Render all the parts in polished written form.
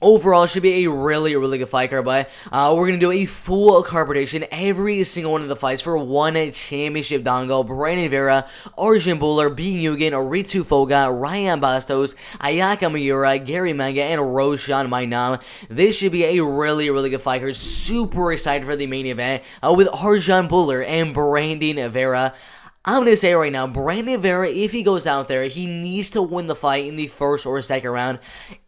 Overall, it should be a really good fight card, but we're going to do a full card prediction, every single one of the fights for one championship Dangal, Vera, Arjun, Bullar, Yugen, Ritu Foga, Ryan Bastos, Ayaka, Miura, Manga, and Roshan, This should be a really good fight card. Super excited for the main event with Arjun, Bullar, and Vera. I'm going to say right now, Vera, if he goes out there, he needs to win the fight in the first or second round.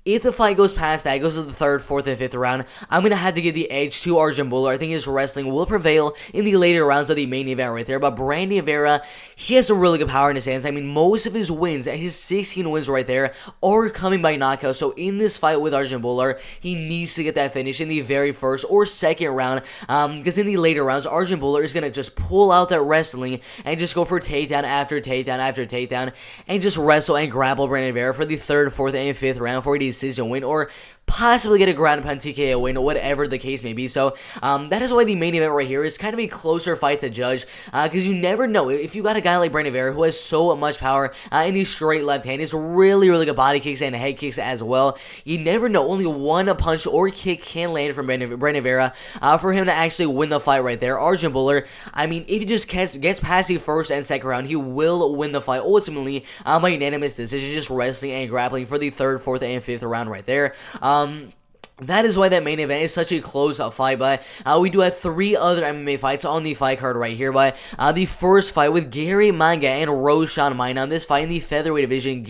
If the fight goes past that, it goes to the third, fourth, and fifth round, I'm going to have to give the edge to Arjun Bullar. I think his wrestling will prevail in the later rounds of the main event right there. But Vera, he has some really good power in his hands. I mean, most of his wins, his 16 wins right there, are coming by knockout. So in this fight with Arjun Bullar, he needs to get that finish in the very first or second round. Because in the later rounds, Arjun Bullar is going to just pull out that wrestling and just go for takedown after takedown after takedown and just wrestle and grapple Vera for the third, fourth, and fifth round for a decision win, or possibly get a ground pound TKO win, whatever the case may be. So that is why the main event right here is kind of a closer fight to judge, because you never know. If you got a guy like Vera who has so much power in his straight left hand, he's really good body kicks and head kicks as well. You never know. Only one punch or kick can land from Vera for him to actually win the fight right there. Arjun Bullar, I mean, if he just gets past the first and second round, he will win the fight ultimately by unanimous decision, just wrestling and grappling for the third, fourth, and fifth round right there. That is why that main event is such a close up fight, but we do have 3 other MMA fights on the fight card right here. But the first fight with Manga and Roshan, this fight in the featherweight division,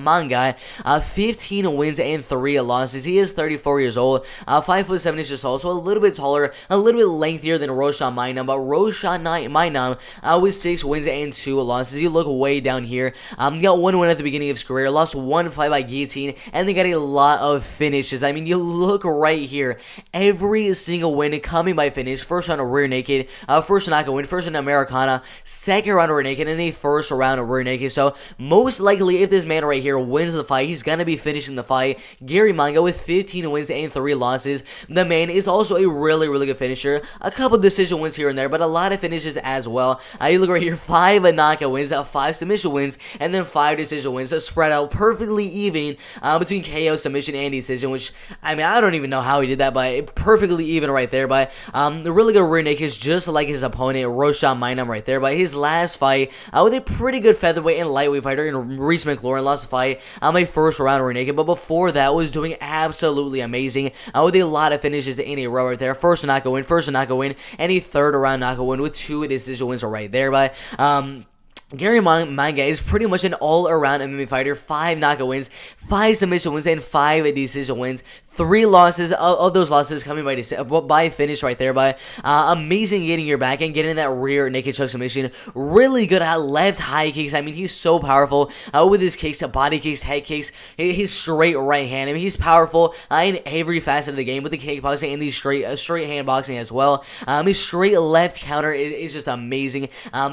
Manga, 15 wins and 3 losses. He is 34 years old, 5'7" inches tall, so a little bit taller, a little bit lengthier than Roshan, but Roshan with 6 wins and 2 losses. You look way down here. He got 1 win at the beginning of his career, lost 1 fight by guillotine, and they got a lot of finishes. I mean, you look right here, every single win coming by finish. First round of rear naked, first knockout win, first round Americana, second round of rear naked, and a first round of rear naked. So most likely, if this man right here wins the fight, he's gonna be finishing the fight. Manga with 15 wins and 3 losses. The man is also a really good finisher. A couple decision wins here and there, but a lot of finishes as well. You look right here, 5 knockout wins, 5 submission wins, and then 5 decision wins. So spread out perfectly even between KO, submission, and decision, which, I mean, I don't even know how he did that, but perfectly even right there. But the really good rear naked is just like his opponent, Roshan right there. But his last fight with a pretty good featherweight and lightweight fighter in Reese McLaurin, lost the fight my first round rear naked. But before that, was doing absolutely amazing with a lot of finishes in a row right there. First knockout win, and a third round knockout win with 2 decision wins right there. But Manga is pretty much an all-around MMA fighter. 5 knockout wins, 5 submission wins, and 5 decision wins. 3 losses of those losses coming by finish right there. But amazing getting your back and getting that rear naked choke submission. Really good at left high kicks. I mean, he's so powerful with his kicks, body kicks, head kicks, his straight right hand. I mean, he's powerful in every facet of the game with the kickboxing and the straight hand boxing as well. His straight left counter is just amazing.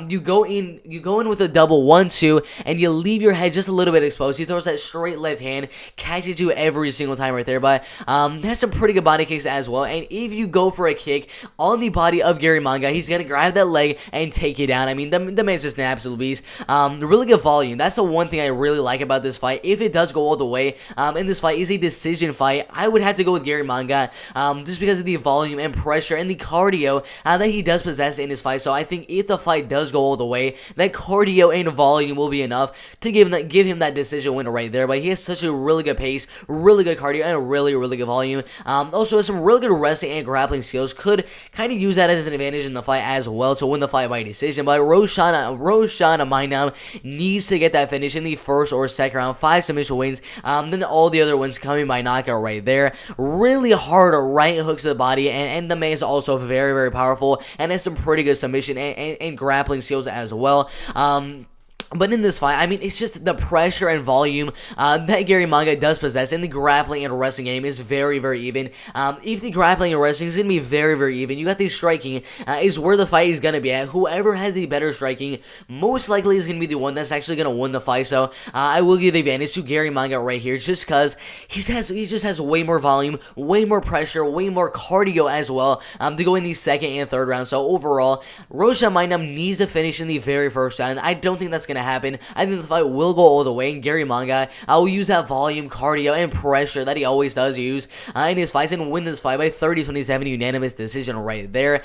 You go in with a double 1-2, and you leave your head just a little bit exposed. He throws that straight left hand, catches you every single time right there. But has some pretty good body kicks as well. And if you go for a kick on the body of Manga, he's gonna grab that leg and take you down. I mean, the man's just an absolute beast. Really good volume. That's the one thing I really like about this fight. If it does go all the way, and this fight is a decision fight, I would have to go with Manga, just because of the volume and pressure and the cardio that he does possess in his fight. So I think if the fight does go all the way, that cardio and volume will be enough to give him that decision win right there. But he has such a really good pace, really good cardio, and really good volume. Also has some really good wrestling and grappling skills. Could kind of use that as an advantage in the fight as well to win the fight by decision. But Roshan needs to get that finish in the first or second round. 5 submission wins, then all the other ones coming by knockout right there. Really hard right hooks to the body, and the man is also very powerful and has some pretty good submission and grappling skills as well. But in this fight, I mean, it's just the pressure and volume that Manga does possess, and the grappling and wrestling game is very even. If the grappling and wrestling is going to be very even, you got the striking is where the fight is going to be at. Whoever has the better striking, most likely is going to be the one that's actually going to win the fight. So I will give the advantage to Manga right here, just because he just has way more volume, way more pressure, way more cardio as well to go in the second and third round. So overall, Roshan needs to finish in the very first round. I don't think that's going to to happen. I think the fight will go all the way, and Gary Manga will use that volume, cardio, and pressure that he always does use in his fights and win this fight by 30-27 unanimous decision right there.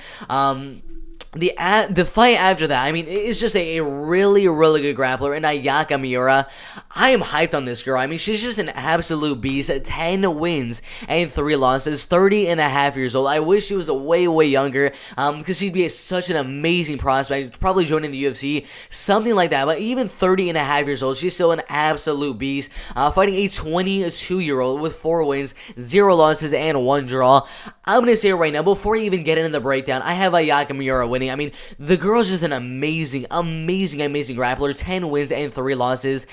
The fight after that, I mean, it's just a really, really good grappler, and Ayaka Miura, I am hyped on this girl. I mean, she's just an absolute beast. 10 wins and 3 losses, 30 and a half years old. I wish she was way, way younger, because she'd be such an amazing prospect, probably joining the UFC, something like that. But even 30 and a half years old, she's still an absolute beast, fighting a 22-year-old with 4 wins, 0 losses, and 1 draw. I'm going to say it right now, before you even get into the breakdown, I have Ayaka Miura winning. I mean, the girl's just an amazing grappler. 10 wins and 3 losses.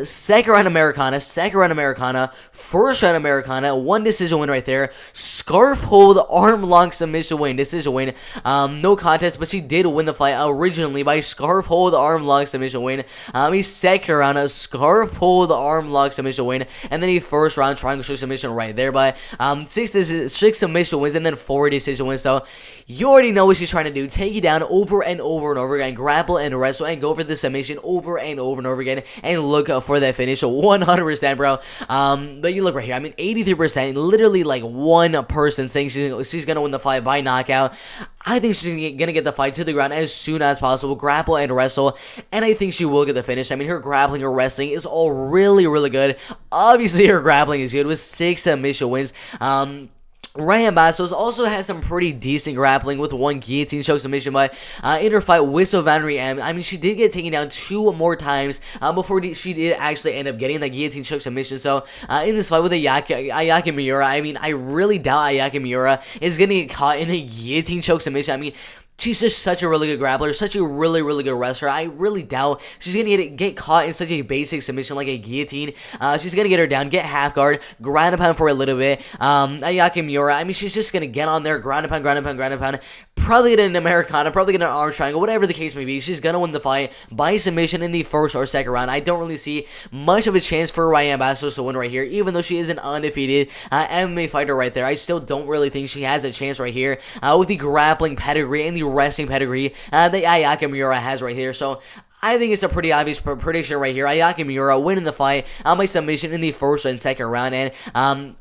Second round Americana, first round Americana, 1 decision win right there. Scarf hold, arm lock submission win, decision win. No contest, but she did win the fight originally by scarf hold, arm lock submission win. A second round, a scarf hold, arm lock submission win, and then a first round triangle choke submission right there by 6 submission wins and then 4 decision wins. So you already know what she's trying to do. Take you down over and over and over again, grapple and wrestle, and go for the submission over and over and over again, and look for that finish. 100%, bro. But you look right here. I mean, 83%, literally like one person saying she's gonna win the fight by knockout. I think she's gonna get the fight to the ground as soon as possible, grapple and wrestle, and I think she will get the finish. I mean, her grappling, her wrestling is all really, really good. Obviously, her grappling is good with 6 submission wins. Ryan Bassos also has some pretty decent grappling with 1 guillotine choke submission, but in her fight with Sylvanry M, I mean, she did get taken down 2 more times before she did actually end up getting the guillotine choke submission. So in this fight with Ayaka Miura, I mean, I really doubt Ayaka Miura is going to get caught in a guillotine choke submission. I mean, she's just such a really good grappler, such a really, really good wrestler. I really doubt she's going to get caught in such a basic submission like a guillotine. She's going to get her down, get half guard, ground and pound for a little bit. Ayaka Miura, I mean, she's just going to get on there, ground and pound, probably get an Americana, probably get an arm triangle, whatever the case may be. She's going to win the fight by submission in the first or second round. I don't really see much of a chance for Ryan Bassos to win right here, even though she is an undefeated MMA fighter right there. I still don't really think she has a chance right here with the grappling pedigree and the wrestling pedigree that Ayaka Miura has right here. So I think it's a pretty obvious prediction right here. Ayaka Miura winning the fight by submission in the first and second round. And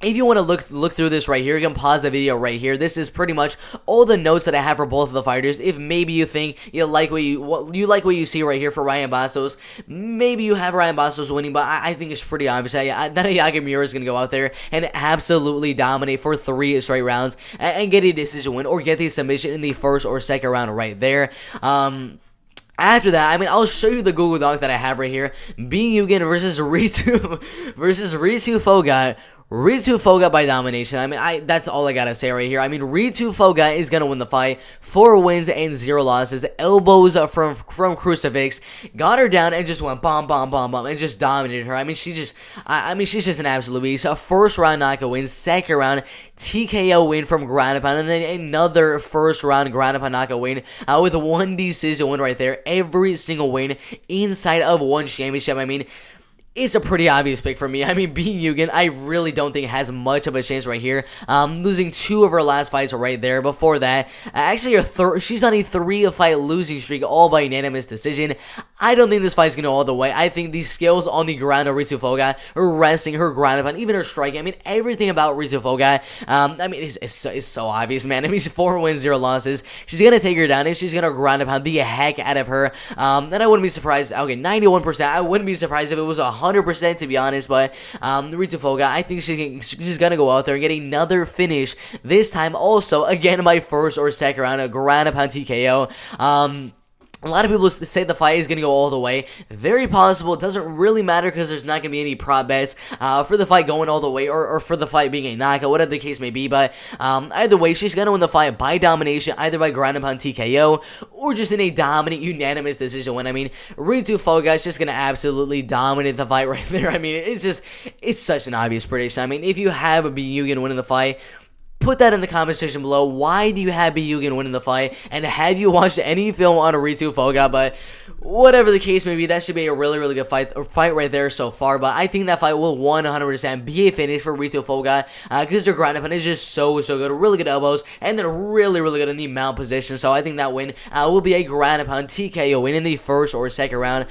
if you want to look through this right here, you can pause the video right here. This is pretty much all the notes that I have for both of the fighters. If maybe you think you like what you see right here for Ryan Bassos, maybe you have Ryan Bassos winning, but I think it's pretty obvious that Ayaka Miura is going to go out there and absolutely dominate for 3 straight rounds and get a decision win or get the submission in the first or second round right there. After that, I mean, I'll show you the Google Doc that I have right here. Yugen versus Ritu Foga. Ritu Foga by domination. I mean, that's all I gotta say right here. I mean, Ritu Foga is gonna win the fight. 4 wins and 0 losses. Elbows from Crucifix. Got her down and just went bomb, and just dominated her. I mean, she's just an absolute beast. A first round knockout win. Second round TKO win from ground and pound. And then another first round ground and pound knockout win with 1 decision win right there. Every single win inside of 1 championship. I mean, it's a pretty obvious pick for me. I mean, Yugen, I really don't think has much of a chance right here. Losing 2 of her last fights right there. Before that, actually, she's on a 3-fight losing streak, all by unanimous decision. I don't think this fight's going to go all the way. I think the skills on the ground of Ritu Foga, her wrestling, her ground and pound, even her striking, I mean, everything about Ritu Foga, I mean, it's so obvious, man. I mean, 4 wins, 0 losses. She's going to take her down, and she's going to ground and pound the heck out of her. And I wouldn't be surprised, okay, 91%, I wouldn't be surprised if it was 100%, to be honest, but Ritu Foga, I think she's going to go out there and get another finish, this time also, again, my first or second round, a ground and pound TKO. A lot of people say the fight is going to go all the way. Very possible. It doesn't really matter because there's not going to be any prop bets for the fight going all the way or for the fight being a knockout, whatever the case may be. But either way, she's going to win the fight by domination, either by ground and pound TKO or just in a dominant, unanimous decision win. I mean, Ritu Foga is just going to absolutely dominate the fight right there. I mean, it's such an obvious prediction. I mean, if you have a Yugen winning the fight, put that in the comment section below. Why do you have Byugin winning the fight? And have you watched any film on Ritu Foga? But whatever the case may be, that should be a really good fight right there so far. But I think that fight will 100% be a finish for Ritu Foga because their ground upon is just so good. Really good elbows, and then really good in the mount position. So I think that win will be a ground pound TKO win in the first or second round.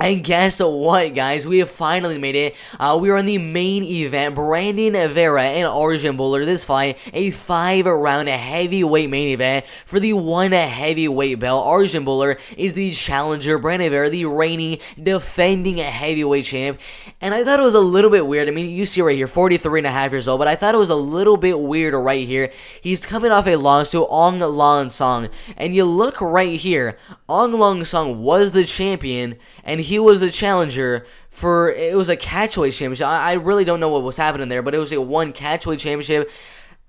And guess what, guys? We have finally made it. We are in the main event. Brandon Vera and Arjun Bullar. This fight, a 5-round heavyweight main event for the 1 heavyweight belt. Arjun Bullar is the challenger. Brandon Vera, the reigning, defending heavyweight champ. And I thought it was a little bit weird. I mean, you see right here, 43.5 years old. But I thought it was a little bit weird right here. He's coming off a loss to Ong Lang Song. And you look right here. Ong Lang Song was the champion, and he was the challenger for, it was a catchweight championship. I really don't know what was happening there, but it was a 1 catchweight championship.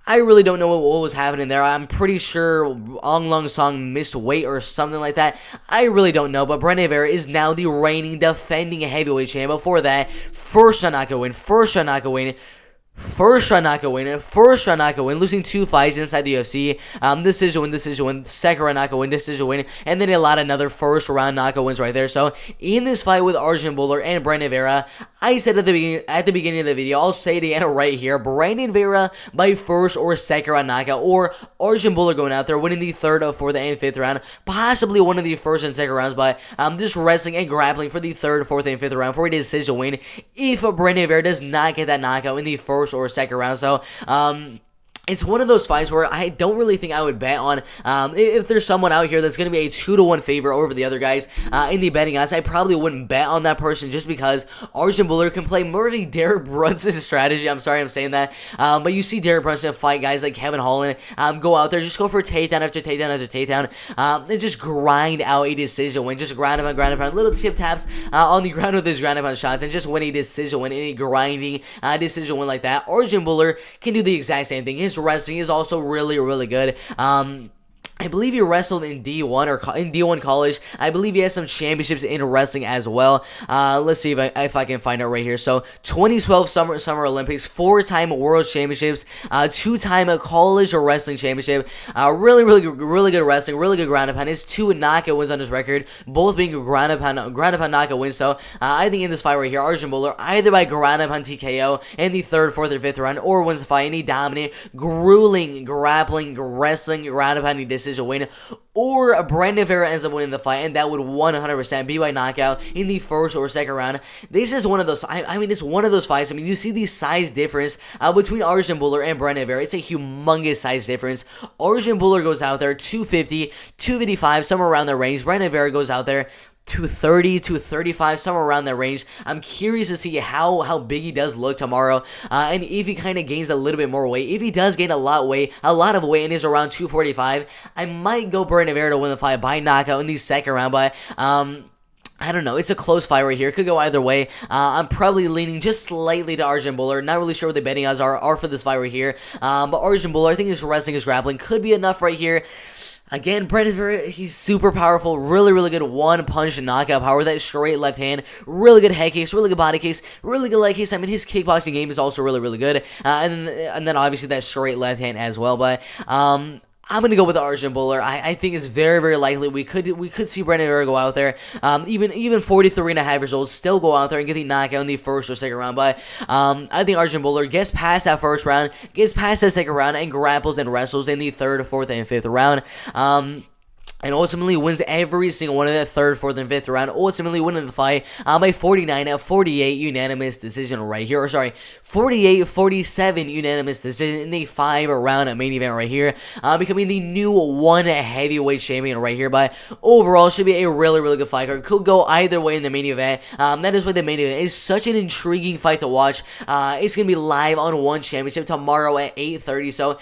I really don't know what was happening there. I'm pretty sure Ong Lang Song missed weight or something like that. I really don't know, but Brandon Vera is now the reigning, defending heavyweight champ. Before that, first round knockout win, losing 2 fights inside the UFC. Decision win, second round knockout win, decision win, and then a lot of another first round knockout wins right there. So in this fight with Arjun Bullar and Brandon Vera, I said at the beginning of the video, I'll say it again right here, Brandon Vera by first or second round knockout, or Arjun Bullar going out there winning the third, fourth, and fifth round, possibly one of the first and second rounds, but just wrestling and grappling for the third, fourth, and fifth round for a decision win if Brandon Vera does not get that knockout in the first or second round. So it's one of those fights where I don't really think I would bet on. If there's someone out here that's going to be a 2-1 favorite over the other guys in the betting odds, I probably wouldn't bet on that person just because Arjun Bullar can play more of a Derek Brunson strategy. I'm sorry I'm saying that. But you see Derek Brunson fight guys like Kevin Holland, go out there, just go for takedown after takedown after takedown, and just grind out a decision win. Just ground and pound, little tip taps on the ground with his ground and pound shots, and just win a decision win, any grinding decision win like that. Arjun Bullar can do the exact same thing. His wrestling is also really good. I believe he wrestled in D1 or in D1 college. I believe he has some championships in wrestling as well. Let's see if I can find out right here. So 2012 Summer Olympics, 4-time World Championships, 2-time college wrestling championship. Really good wrestling, really good ground and pound. His 2 knockout wins on his record, both being ground and pound knockout wins. So I think in this fight right here, Arjun Bullar either by ground and pound TKO in the third, fourth, or fifth round, or wins the fight in a dominant, grueling, grappling, wrestling, ground and pounding decision win, or Brandon Vera ends up winning the fight, and that would 100% be by knockout in the first or second round. This is one of those, I mean, it's one of those fights. I mean, you see the size difference between Arjun Bullar and Brandon Vera. It's a humongous size difference. Arjun Bullar goes out there 250, 255, somewhere around the range. Brandon Vera goes out there 230, 235, somewhere around that range. I'm curious to see how big he does look tomorrow, and if he kind of gains a little bit more weight. If he does gain a lot of weight, and is around 245, I might go Brandon Vera to win the fight by knockout in the second round, but I don't know. It's a close fight right here. It could go either way. I'm probably leaning just slightly to Arjun Bullar. Not really sure what the betting odds are for this fight right here. But Arjun Bullar, I think his wrestling, his grappling could be enough right here. Again, Brandon Vera, he's super powerful, really good one-punch knockout power, that straight left hand, really good head kicks, really good body kicks, really good leg kicks. I mean, his kickboxing game is also really good, and then obviously that straight left hand as well, but I'm going to go with Arjun Bullar. I think it's very likely we could see Brandon Vera go out there, even 43.5 years old, still go out there and get the knockout in the first or second round. But I think Arjun Bullar gets past that first round, gets past that second round, and grapples and wrestles in the third, fourth, and fifth round. And ultimately wins every single one of that third, fourth, and fifth round, ultimately winning the fight by 49-48 unanimous decision right here. Or sorry, 48-47 unanimous decision in the 5-round main event right here, becoming the new 1 heavyweight champion right here. But overall, should be a really good fight card. Could go either way in the main event. That is why the main event is such an intriguing fight to watch. It's going to be live on One Championship tomorrow at 8:30. So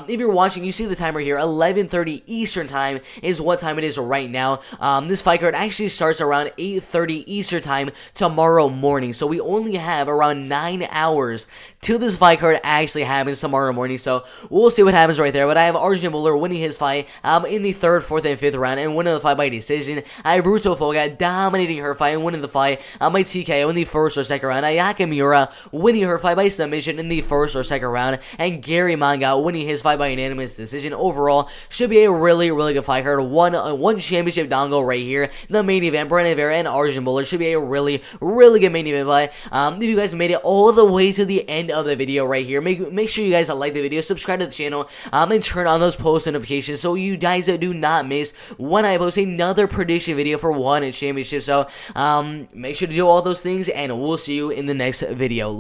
if you're watching, you see the timer here, 11:30 Eastern Time is what time it is right now. This fight card actually starts around 8:30 Eastern time tomorrow morning. So we only have around 9 hours till this fight card actually happens tomorrow morning. So we'll see what happens right there. But I have Arjun Bullar winning his fight in the 3rd, 4th, and 5th round and winning the fight by decision. I have Ruto Foga dominating her fight and winning the fight by TKO in the 1st or 2nd round. Ayaka Miura winning her fight by submission in the 1st or 2nd round. And Gary Manga winning his fight by unanimous decision. Overall, should be a really good fight card. One championship Dangal right here. The main event, Vera and Arjun Bullar should be a really good main event. But if you guys made it all the way to the end of the video right here, make sure you guys like the video, subscribe to the channel, and turn on those post notifications so you guys do not miss when I post another prediction video for one championship. So make sure to do all those things, and we'll see you in the next video.